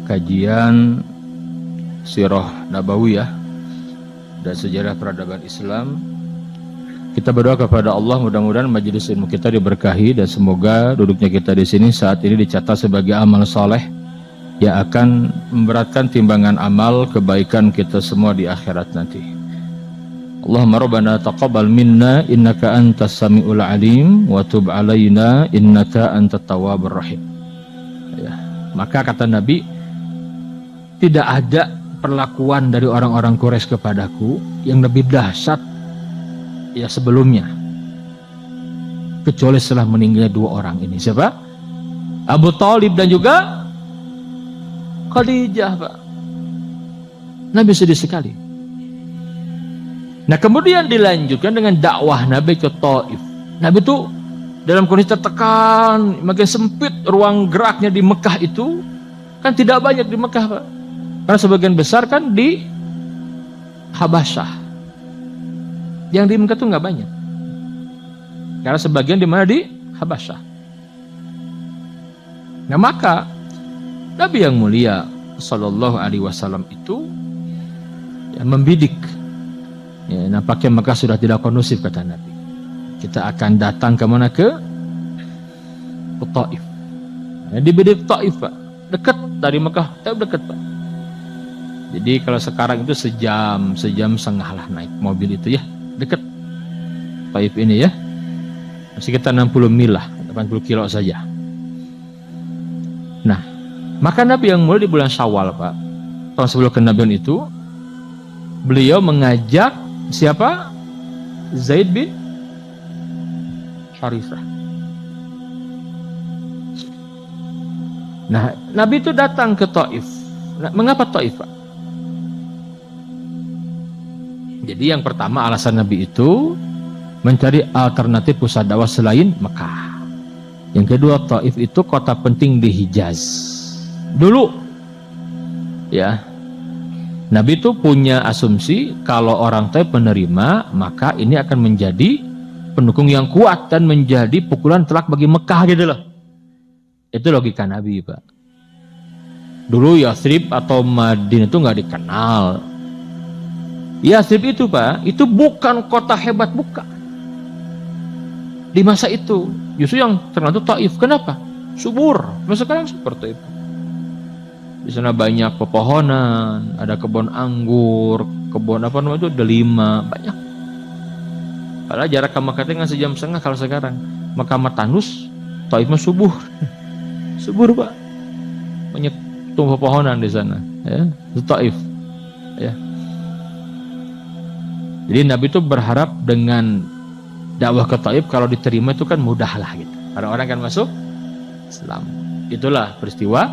kajian Sirah Nabawiyah dan sejarah peradaban Islam. Kita berdoa kepada Allah mudah-mudahan majelis ilmu kita diberkahi dan semoga duduknya kita di sini saat ini dicatat sebagai amal soleh yang akan memberatkan timbangan amal kebaikan kita semua di akhirat nanti. Allahumma rabbana taqabbal minna innaka antas samiul alim wa tub alaina innaka antat tawwabur rahim. Ya, maka kata Nabi, tidak ada perlakuan dari orang-orang Quraisy kepadaku yang lebih dahsyat ya sebelumnya kecuali setelah meninggalnya dua orang ini. Siapa? Abu Thalib dan juga Khadijah, Pak. Nabi sedih sekali. Nah, kemudian dilanjutkan dengan dakwah Nabi ke Taif. Nabi itu dalam kondisi tertekan, makin sempit ruang geraknya di Mekah itu. Kan tidak banyak di Mekah, Pak. Karena sebagian besar kan di Habasyah. Yang di Mekah itu nggak banyak. Karena sebagian di mana di Habasyah. Nah, maka Nabi yang mulia Sallallahu Alaihi Wasallam itu ya, membidik. Ya, nampaknya Mekah sudah tidak kondusif, kata Nabi. Kita akan datang ke mana? Ke Taif. Ya, dibidik Taif, Pak. Dekat dari Mekah, dekat, Pak. Jadi kalau sekarang itu sejam setengah lah naik mobil itu ya. Dekat Taif ini ya. Sekitar 60 mil lah, 80 kilo saja. Nah, maka Nabi yang mulai di bulan Syawal, Pak, tahun sebelum kenabian itu, beliau mengajak siapa? Zaid bin Harithah. Nah, Nabi itu datang ke Taif. Nah, mengapa Taif, Pak? Jadi yang pertama alasan Nabi itu mencari alternatif pusat dakwah selain Mekah. Yang kedua, Taif itu kota penting di Hijaz dulu. Ya, Nabi itu punya asumsi kalau orang Taif menerima, maka ini akan menjadi pendukung yang kuat dan menjadi pukulan telak bagi Mekah gitu loh. Itu logika Nabi, Pak. Dulu Yathrib atau Madinah itu nggak dikenal. Yathrib itu, Pak, itu bukan kota hebat, bukan. Di masa itu, justru yang terkenal itu Taif. Kenapa? Subur. Masa sekarang seperti itu. Di sana banyak pepohonan, ada kebun anggur, kebun apa namanya itu delima, banyak. Padahal jarak ke Mekah dengan sejam setengah kalau sekarang. Mekah Tanus, Taif mah subur. Subur, Pak. Banyak tumbuh pepohonan di sana, ya. Itu Taif. Ya. Jadi Nabi itu berharap dengan dakwah ke Taif kalau diterima itu kan mudah lah gitu. Orang-orang kan masuk Islam. Itulah peristiwa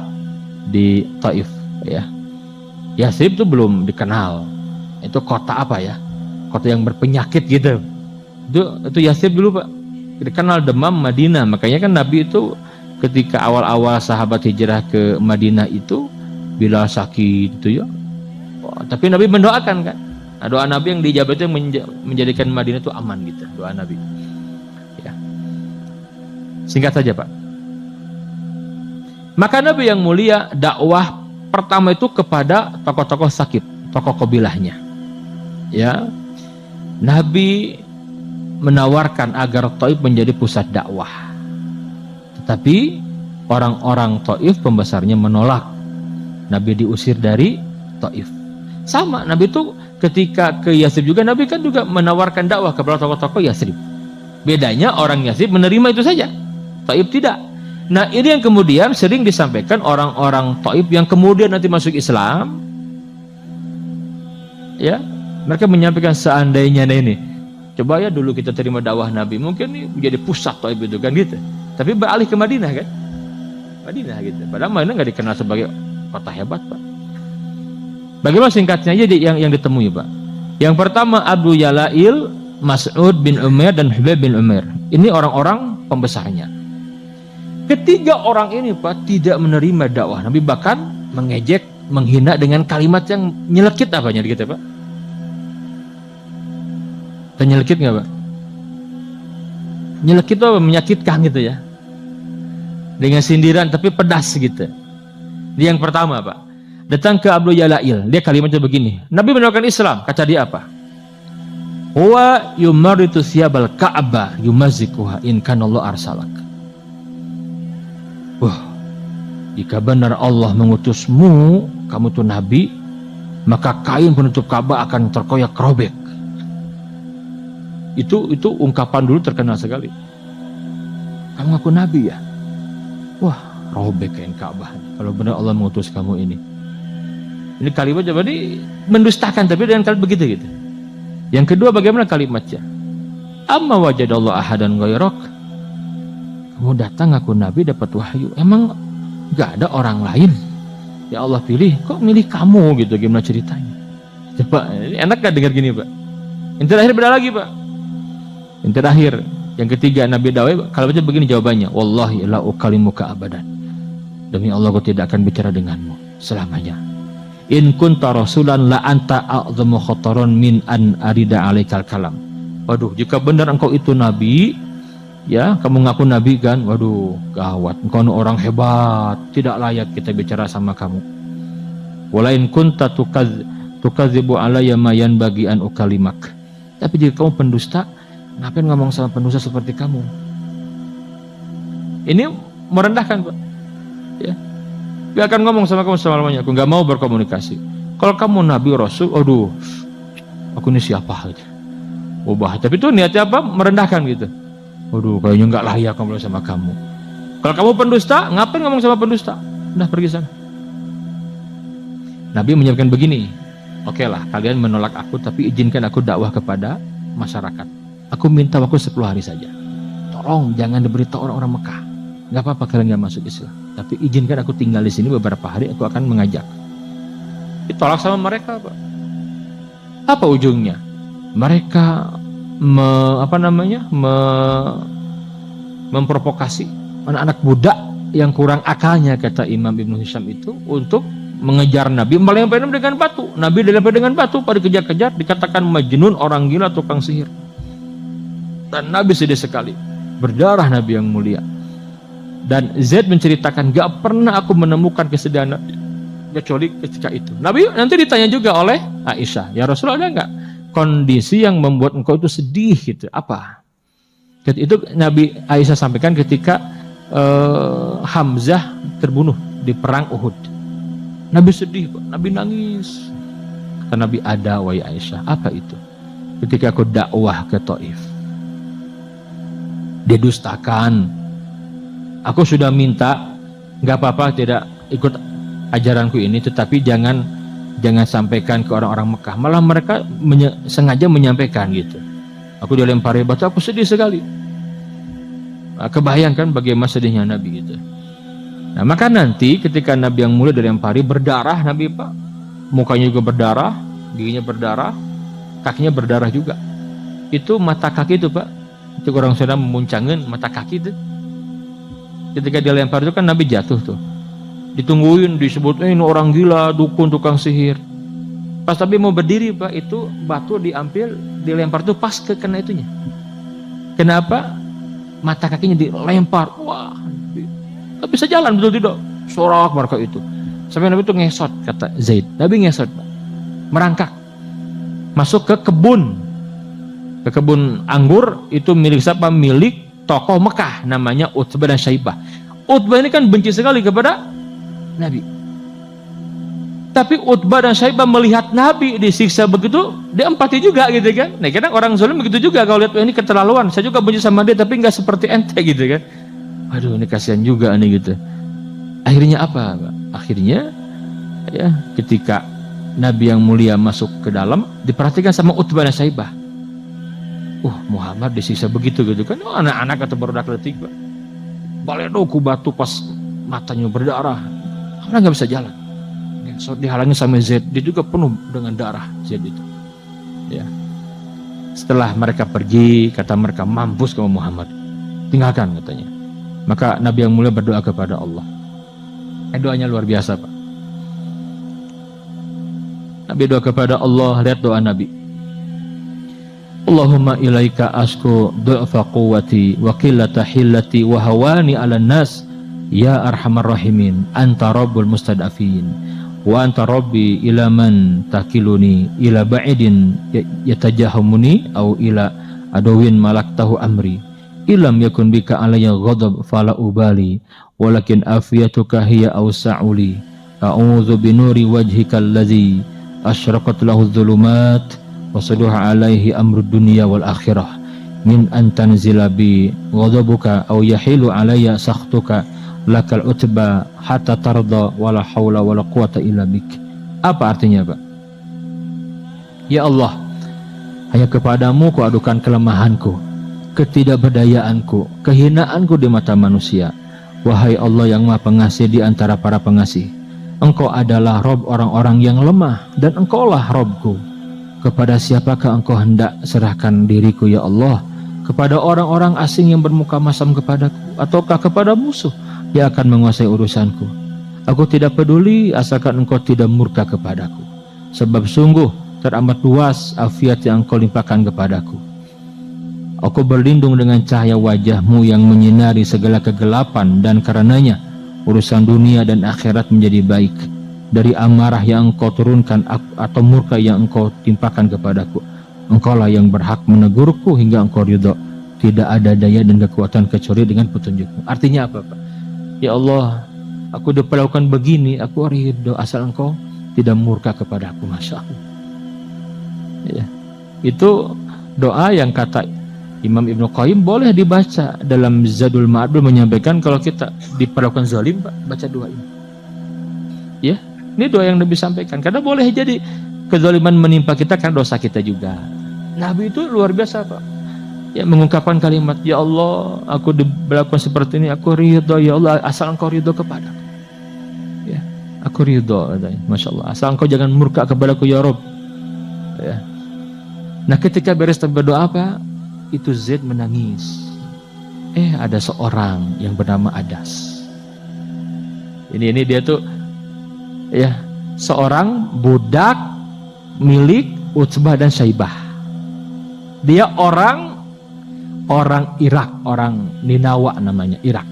di Taif, ya. Yathrib itu belum dikenal. Itu kota apa ya? Kota yang berpenyakit gitu. Itu Yathrib dulu, Pak. Dikenal demam Madinah. Makanya kan Nabi itu ketika awal-awal sahabat hijrah ke Madinah itu bila sakit itu ya. Tapi Nabi mendoakan kan. Nah, doa Nabi yang dijawab itu menjadikan Madinah itu aman gitu, doa Nabi. Ya. Singkat saja, Pak. Maka Nabi yang mulia dakwah pertama itu kepada tokoh-tokoh sakit, tokoh kabilahnya. Ya. Nabi menawarkan agar Taif menjadi pusat dakwah. Tetapi orang-orang Taif pembesarnya menolak. Nabi diusir dari Taif. Sama, Nabi itu ketika ke Yathrib juga, Nabi kan juga menawarkan dakwah kepada tokoh-tokoh Yathrib. Bedanya orang Yathrib menerima itu saja, Taif tidak. Nah, ini yang kemudian sering disampaikan orang-orang Taif yang kemudian nanti masuk Islam. Ya, mereka menyampaikan seandainya ini, coba ya dulu kita terima dakwah Nabi, mungkin ini menjadi pusat Taif itu kan gitu. Tapi beralih ke Madinah kan, Madinah gitu. Padahal Madinah nggak dikenal sebagai kota hebat, Pak. Bagaimana singkatnya aja yang ditemui, Pak? Yang pertama Abu Yalail, Mas'ud bin Umair dan Hubayb bin Umair. Ini orang-orang pembesarnya. Ketiga orang ini, Pak, tidak menerima dakwah Nabi, bahkan mengejek, menghina dengan kalimat yang nyelekit apanya gitu, Pak. Nyelekit nggak, Pak? Nyelekit itu menyakitkan gitu ya. Dengan sindiran tapi pedas gitu. Ini yang pertama, Pak. datang ke Abdul Jalail. Dia kalimatnya begini. Nabi menolakkan Islam. Kata dia apa? Wa yumaritu siyabal Ka'bah yumazikuha in kanallahu arsalak. Jika benar Allah mengutusmu, kamu tuh Nabi, maka kain penutup Ka'bah akan terkoyak-robek. Itu ungkapan dulu terkenal sekali. Kamu ngaku Nabi ya? Wah, robek kain Ka'bah. Kalau benar Allah mengutus kamu ini. Ini kalimat jadi mendustakan, tapi dengan kalimat begitu gitu. Yang kedua, bagaimana kalimatnya? Amma wajadallahu ahadan ghairak. Kamu datang ngaku Nabi, dapat wahyu. Emang gak ada orang lain? Ya Allah pilih, kok milih kamu gitu? Gimana ceritanya? Coba, ini enak gak dengar gini Pak? Yang terakhir beda lagi Pak. Yang terakhir, yang ketiga Nabi Dawud, kalimatnya begini jawabannya. Wallahi la ukalimuka abadan. Demi Allah, aku tidak akan bicara denganmu selamanya. In kunta rasulan la anta a'zamu khataron min an arida alaikal kalam. Waduh, jika benar engkau itu nabi, ya, kamu ngaku nabi kan? Waduh, gawat. Engkau orang hebat, tidak layak kita bicara sama kamu. Walain kunta tukadzibu alayya ma yanbaghi an ukalimak. Tapi jika kamu pendusta, ngapain ngomong sama pendusta seperti kamu? Ini merendahkan, Pak. Ya. Gak akan ngomong sama kamu selama-lamanya. Aku gak mau berkomunikasi. Kalau kamu Nabi Rasul, aduh, aku ini siapa? Gitu. Ubah. Tapi itu niatnya apa? Merendahkan gitu. Waduh, kayaknya gak layak ngomong sama kamu. Kalau kamu pendusta, ngapain ngomong sama pendusta? Udah pergi sana. Nabi menyiapkan begini. Oke lah, kalian menolak aku, tapi izinkan aku dakwah kepada masyarakat. Aku minta waktu 10 hari saja. Tolong jangan diberitahu orang-orang Mekah. Gak apa-apa kalian gak masuk Islam, tapi izinkan aku tinggal di sini beberapa hari, aku akan mengajak. Ditolak sama mereka, Pak. Apa ujungnya? Mereka memprovokasi anak-anak budak yang kurang akalnya, kata Imam Ibnu Hisham itu, untuk mengejar Nabi, melempar dengan batu. Nabi dilempar dengan batu, pada kejar-kejar, dikatakan majnun, orang gila, tukang sihir. Dan Nabi sedih sekali, berdarah Nabi yang mulia. Dan Zaid menceritakan, gak pernah aku menemukan kesedihan Nabi kecuali ketika itu. Nabi nanti ditanya juga oleh Aisyah, ya Rasulullah, ada nggak kondisi yang membuat engkau itu sedih gitu? Apa? Itu Nabi Aisyah sampaikan ketika Hamzah terbunuh di perang Uhud. Nabi sedih, Nabi nangis. Kata Nabi, ada wahai Aisyah. Apa itu? Ketika aku dakwah ke Taif, didustakan. Aku sudah minta, nggak apa-apa tidak ikut ajaranku ini, tetapi jangan sampaikan ke orang-orang Mekah. Malah mereka sengaja menyampaikan gitu. Aku dilempari batu, aku sedih sekali. Nah, kebayangkan bagaimana sedihnya Nabi gitu. Nah, maka nanti ketika Nabi yang mulia dilempari, berdarah Nabi Pak, mukanya juga berdarah, giginya berdarah, kakinya berdarah juga. Itu mata kaki itu Pak, itu orang sudah memuncangin mata kaki itu. Ketika dia lempar itu kan Nabi jatuh tuh, ditungguin, disebut ini orang gila, dukun, tukang sihir. Pas Nabi mau berdiri Pak, itu batu diambil, dilempar tuh pas ke kena itunya. Kenapa? Mata kakinya dilempar, wah, nggak bisa jalan, betul tidak? Sorak mereka itu. Sampai Nabi itu ngesot, kata Zaid. Nabi ngesot, Pak, merangkak, masuk ke kebun anggur. Itu milik siapa? Milik tokoh Mekah, namanya Utbah dan Syaibah. Utbah ini kan benci sekali kepada Nabi. Tapi Utbah dan Syaibah melihat Nabi disiksa begitu, dia empati juga gitu kan. Nah, kadang orang zalim begitu juga, kalau lihat ini keterlaluan, saya juga benci sama dia, tapi nggak seperti ente gitu kan. Aduh, ini kasihan juga nih gitu. Akhirnya apa? Akhirnya ya, ketika Nabi yang mulia masuk ke dalam, diperhatikan sama Utbah dan Syaibah. Muhammad disiksa begitu gitu kan. Anak-anak atau barudak letik Pak, baledoku batu pas matanya berdarah, karena nggak bisa jalan. So, dihalangi sama Zaid, dia juga penuh dengan darah Zaid itu. Ya. Setelah mereka pergi, kata mereka, mampus kamu Muhammad, tinggalkan katanya. Maka Nabi yang mulia berdoa kepada Allah. Doanya luar biasa Pak. Nabi doa kepada Allah, lihat doa Nabi. Allahumma ilaika asku du'fa quwwati wa qillata hillati wa hawani 'alan nas ya arhamar rahimin anta rabbul mustadafin wa anta rabbi ila man takiluni ila ba'idin yatajahamuni au ila adawin malaktahu amri ilam yakun bika alayya ghadab fala ubali walakin afiyatuka hiya awsa'uli a'udzu binuri wajhika alladhi asyraqat lahu dhulumat wa saduha alaihi amru dunya wal akhirah min an tanzila bi ghadabuka aw yahilu alayya sakhtuka lakal utba hatta tarda wala haula wala quwata illa bik. Apa artinya, Pak? Ya Allah, hanya kepadamu ku adukan kelemahanku, ketidakberdayaanku, kehinaanku di mata manusia. Wahai Allah yang Maha Pengasih di antara para pengasih, Engkau adalah Rob orang-orang yang lemah dan Engkaulah Robku. Kepada siapakah Engkau hendak serahkan diriku ya Allah? Kepada orang-orang asing yang bermuka masam kepadaku, ataukah kepada musuh yang akan menguasai urusanku? Aku tidak peduli asalkan Engkau tidak murka kepadaku, sebab sungguh teramat luas afiat yang Engkau limpahkan kepadaku. Aku berlindung dengan cahaya wajah-Mu yang menyinari segala kegelapan, dan karenanya urusan dunia dan akhirat menjadi baik. Dari amarah yang Engkau turunkan atau murka yang Engkau timpakan kepadaku, Engkaulah yang berhak menegurku hingga Engkau ridha. Tidak ada daya dan kekuatan kecuali dengan petunjuk-Mu. Artinya apa, Pak? Ya Allah, aku diperlakukan begini, aku ridha asal Engkau tidak murka kepadaku. Masya Allah. Ya. Itu doa yang kata Imam Ibnu Qayyim boleh dibaca dalam Zadul Ma'ad, menyampaikan kalau kita diperlakukan zalim, Pak, baca doa ini. Ya, ini doa yang Nabi sampaikan. Karena boleh jadi kezaliman menimpa kita karena dosa kita juga. Nabi itu luar biasa, Pak. Ya, mengungkapkan kalimat, ya Allah, aku diperlakukan seperti ini, aku ridho ya Allah, asal Engkau ridho kepadaku. Ya, aku ridho, Masya Allah, asal Engkau jangan murka kepadaku ya Rob. Ya. Nah, ketika beres berdoa apa? Itu Zaid menangis. Ada seorang yang bernama Adas. Ini dia tuh, ya, seorang budak milik Utbah dan Syaibah. Dia orang Irak, orang Ninawa namanya, Irak.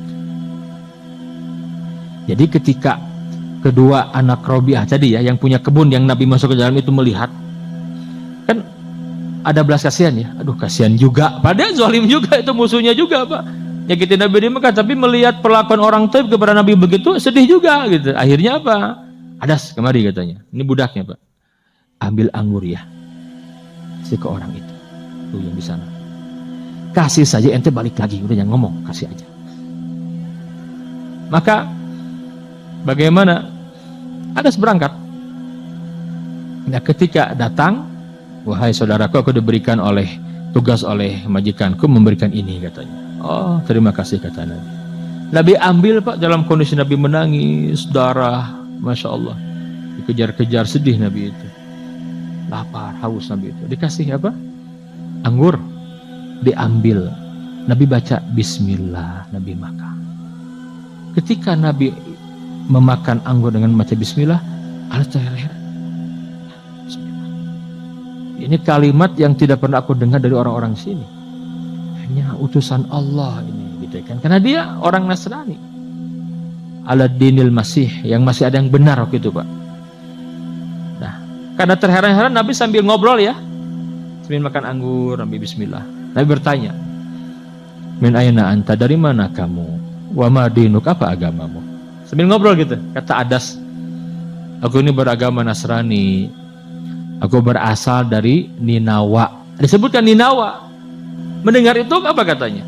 Jadi ketika kedua anak Robiah tadi ya, yang punya kebun yang Nabi masuk ke dalam itu melihat, kan ada belas kasihan ya. Aduh, kasihan juga. Padahal zalim juga, itu musuhnya juga, Pak. Nyakitin Nabi di Mekah, tapi melihat perlakuan orang Taif kepada Nabi begitu, sedih juga gitu. Akhirnya apa? Adas, kemari katanya. Ini budaknya, Pak. Ambil anggur ya. Kasih ke orang itu. Tuh yang di sana. Kasih saja, ente balik lagi, udah jangan ngomong, kasih aja. Maka bagaimana? Adas berangkat. Nah, ketika datang, wahai saudaraku, aku diberikan tugas oleh majikanku memberikan ini, katanya. Oh, terima kasih, kata Nabi. Nabi ambil, Pak, dalam kondisi Nabi menangis, darah, Masya Allah. Dikejar-kejar, sedih Nabi itu. Lapar, haus Nabi itu. Dikasih apa? Anggur. Diambil. Nabi baca Bismillah, Nabi makan. Ketika Nabi memakan anggur dengan baca Bismillah, Bismillah. Ini kalimat yang tidak pernah aku dengar dari orang-orang sini. Hanya utusan Allah ini, gitu kan? Karena dia orang Nasrani. Ala dinil masih, yang masih ada yang benar waktu itu, Pak. Nah, karena terheran-heran Nabi sambil ngobrol ya, sambil makan anggur, Nabi Bismillah. Nabi bertanya, min ayna anta, dari mana kamu? Wa ma dinuk, apa agamamu? Sambil ngobrol gitu. Kata Adas, aku ini beragama Nasrani. Aku berasal dari Ninawa. Disebutkan Ninawa. Mendengar itu apa katanya?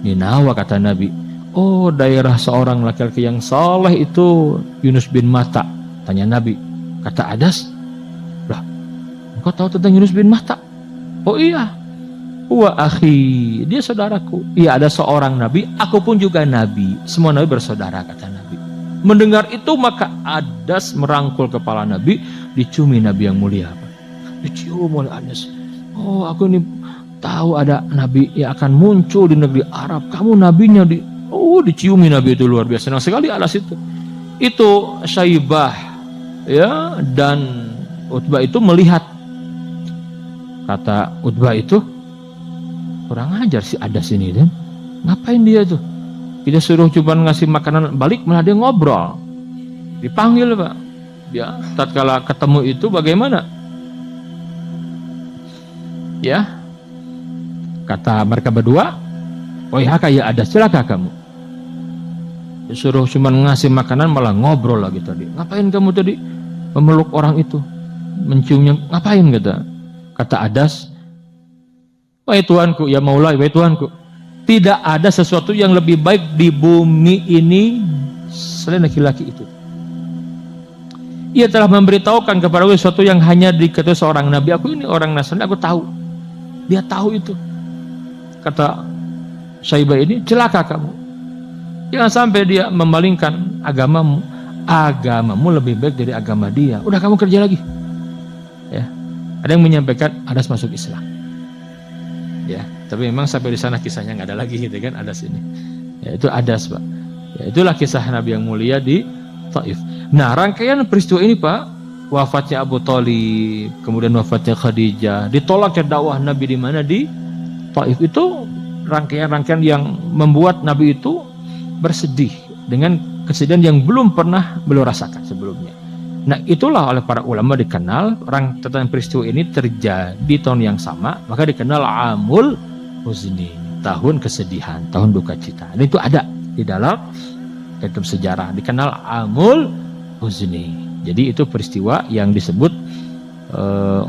Ninawa, kata Nabi. Oh, daerah seorang laki-laki yang saleh itu Yunus bin Matta. Tanya Nabi. Kata Adas, lah, engkau tahu tentang Yunus bin Matta? Oh iya. Wa akhi, dia saudaraku. Iya, ada seorang nabi, aku pun juga nabi. Semua nabi bersaudara, kata Nabi. Mendengar itu maka Adas merangkul kepala Nabi, diciumi Nabi yang mulia. Dicium oleh Adas. Oh, aku ini tahu ada nabi yang akan muncul di negeri Arab. Kamu nabinya diciumi Nabi itu, luar biasa. Senang sekali Adas itu. Itu Syaibah ya dan Utbah itu melihat. Kata Utbah itu, kurang ajar si Adas ini kan. Ngapain dia tuh? Kita suruh cuma ngasih makanan balik, malah dia ngobrol. Dipanggil, Pak. Ya, tatkala ketemu itu bagaimana? Ya, kata mereka berdua, "Oh ya, kayak ada, silakan kamu." Disuruh cuma ngasih makanan malah ngobrol lagi tadi. "Ngapain kamu tadi memeluk orang itu, menciumnya, ngapain?" Kata Adas, "Wahai Tuanku, ya Maula, wahai Tuanku, tidak ada sesuatu yang lebih baik di bumi ini selain laki-laki itu. Ia telah memberitahukan kepada aku sesuatu yang hanya diketahui seorang nabi. Aku ini orang Nasrani, aku tahu. Dia tahu itu." Kata Syaibah ini, "Celaka kamu. Jangan sampai dia memalingkan agamamu. Agamamu lebih baik dari agama dia. Udah, kamu kerja lagi." Ya. Ada yang menyampaikan Adas masuk Islam. Ya, tapi memang sampai di sana kisahnya nggak ada lagi gitu kan, Adas ini. Ya, itu Adas, Pak. Ya, itulah kisah Nabi yang mulia di Taif. Nah, rangkaian peristiwa ini, Pak, wafatnya Abu Thalib, kemudian wafatnya Khadijah, ditolaknya dakwah Nabi di mana, di Taif, itu rangkaian-rangkaian yang membuat Nabi itu bersedih dengan kesedihan yang belum pernah beliau rasakan sebelumnya. Nah, itulah oleh para ulama dikenal rangkaian peristiwa ini terjadi tahun yang sama, maka dikenal Amul Huzni, tahun kesedihan, tahun duka cita. Dan itu ada di dalam kitab sejarah, dikenal Amul Huzni. Jadi itu peristiwa yang disebut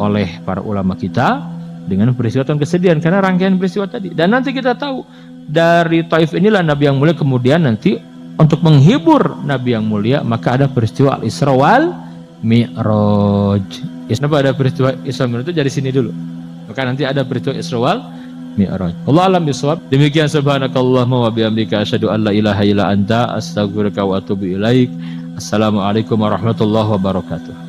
oleh para ulama kita dengan peristiwa tahun kesedihan, karena rangkaian peristiwa tadi. Dan nanti kita tahu dari Taif inilah Nabi yang mulia kemudian nanti untuk menghibur Nabi yang mulia maka ada peristiwa Al-Isra wal Mi'raj. Kenapa ada peristiwa Isra Mi'raj itu dari sini dulu. Maka nanti ada peristiwa Isra wal Mi'raj. Allah alam bisawab. Demikian, subhanakallahumma wa bihamdika asyhadu an la ilaha illa anta astaghfiruka wa atubu ilaik. Assalamualaikum warahmatullahi wabarakatuh.